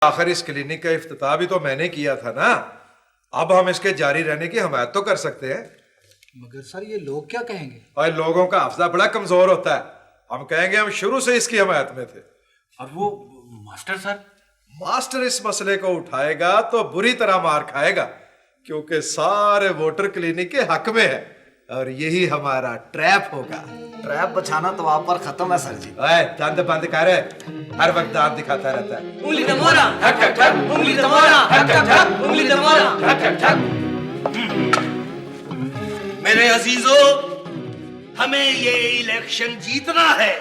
आखिर इस क्लिनिक का इफ्तिताह भी तो मैंने किया था ना। अब हम इसके जारी रहने की हिमायत तो कर सकते हैं। मगर सर ये लोग क्या कहेंगे? और लोगों का हफ्जा बड़ा कमजोर होता है। हम कहेंगे हम शुरू से इसकी हिमायत में थे। और वो मास्टर सर? मास्टर इस मसले को उठाएगा तो बुरी तरह मार खाएगा, क्योंकि सारे वोटर क्लिनिक के हक में है और यही हमारा ट्रैप होगा। ट्रैप बचाना तो आप पर खत्म है सर जी। ओए दंद बंद कर, हर वक्त दांत दिखाता रहता है। उंगली दमोरा ठक ठक ठक, उंगली दमोरा ठक ठक ठक, उंगली दमोरा ठक ठक ठक। मेरे अजीजों, हमें ये इलेक्शन जीतना है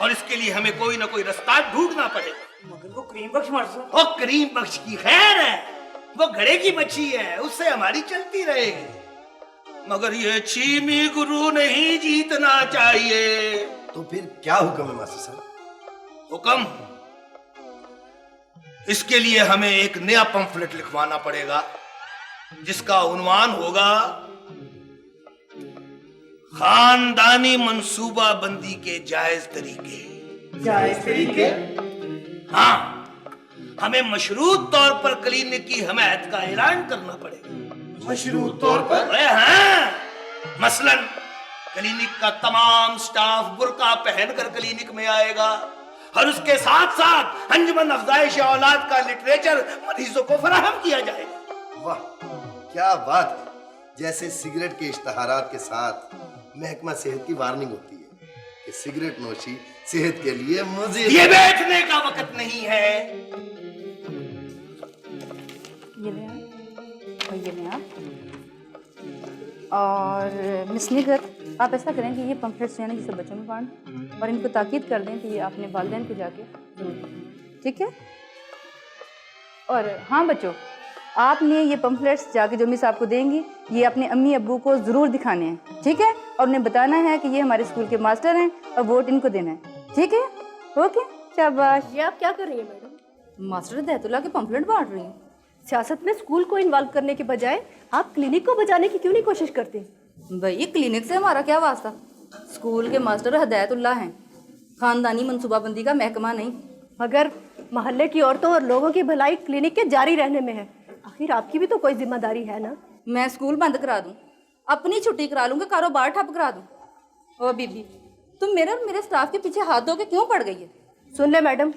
और इसके लिए हमें कोई ना कोई रास्ता ढूंढना पड़ेगा। मगर वो क्रीम बख्श मास्टर, वो करीम बख्श की खैर है, वो घड़े की मच्छी है, उससे हमारी चलती रहेगी। मगर ये चीमी गुरु नहीं जीतना चाहिए। तो फिर क्या हुक्म है मास्टर साहब? हुक्म, इसके लिए हमें एक नया पंफलेट लिखवाना पड़ेगा जिसका उन्वान होगा खानदानी मंसूबा बंदी के जायज तरीके। जायज तरीके? हाँ, हमें मशरूत तौर पर क्लिनिक की हिमायत का ऐलान करना पड़ेगा। मशरूत तौर पर? अरे हाँ, मसलन क्लिनिक का तमाम स्टाफ बुर्का पहनकर क्लिनिक में आएगा और उसके साथ साथ अंजुमन अफजाइश औलाद का लिटरेचर मरीजों को फराहम किया जाएगा। वाह क्या बात है! जैसे सिगरेट के इश्तहारात के साथ महकमा सेहत की वार्निंग होती है कि सिगरेट नोशी सेहत के लिए मुज़िर। ये बैठने का वक्त नहीं है। ये ले आप और ये ले आप। और मिस निगत, आप ऐसा करें कि ये पम्फलेट्स जो है ना ये सब बच्चों में बांट और इनको ताकीद कर दें कि ये आपने वालिदैन को जाके जरूर दें, ठीक है? और हाँ बच्चों, आपने ये पम्फलेट्स जाके जो मिस आपको देंगी ये अपने अम्मी अब्बू को ज़रूर दिखाने हैं, ठीक है? और उन्हें बताना है कि ये हमारे स्कूल के मास्टर हैं और वोट इनको देना है, ठीक है? ओके, शाबाश। ये आप क्या कर रही हैं मैडम? मास्टर हिदायतुल्लाह के पम्फलेट बांट रही हैं। सियासत में स्कूल को इन्वॉल्व करने के बजाय आप क्लिनिक को बचाने की क्यों नहीं कोशिश करते? भाई क्लिनिक से हमारा क्या वास्ता? स्कूल के मास्टर हिदायतुल्लाह हैं, खानदानी मनसूबाबंदी का महकमा नहीं। मगर मोहल्ले की औरतों और लोगों की भलाई क्लिनिक के जारी रहने में है। आखिर आपकी भी तो कोई जिम्मेदारी है ना। मैं स्कूल बंद करा दूं, अपनी छुट्टी करा लूंगा, कारोबार ठप करा दूं। ओ बीबी, तुम मेरे और मेरे स्टाफ के पीछे हाथ धो के क्यों पड़ गई है? सुन ले मैडम,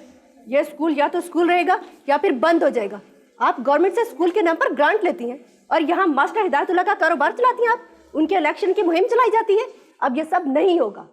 ये स्कूल या तो स्कूल रहेगा या फिर बंद हो जाएगा। आप गवर्नमेंट से स्कूल के नाम पर ग्रांट लेती हैं और यहाँ मास्टर हिदायतुल्लाह का कारोबार चलाती हैं। आप उनके इलेक्शन की मुहिम चलाई जाती है। अब ये सब नहीं होगा।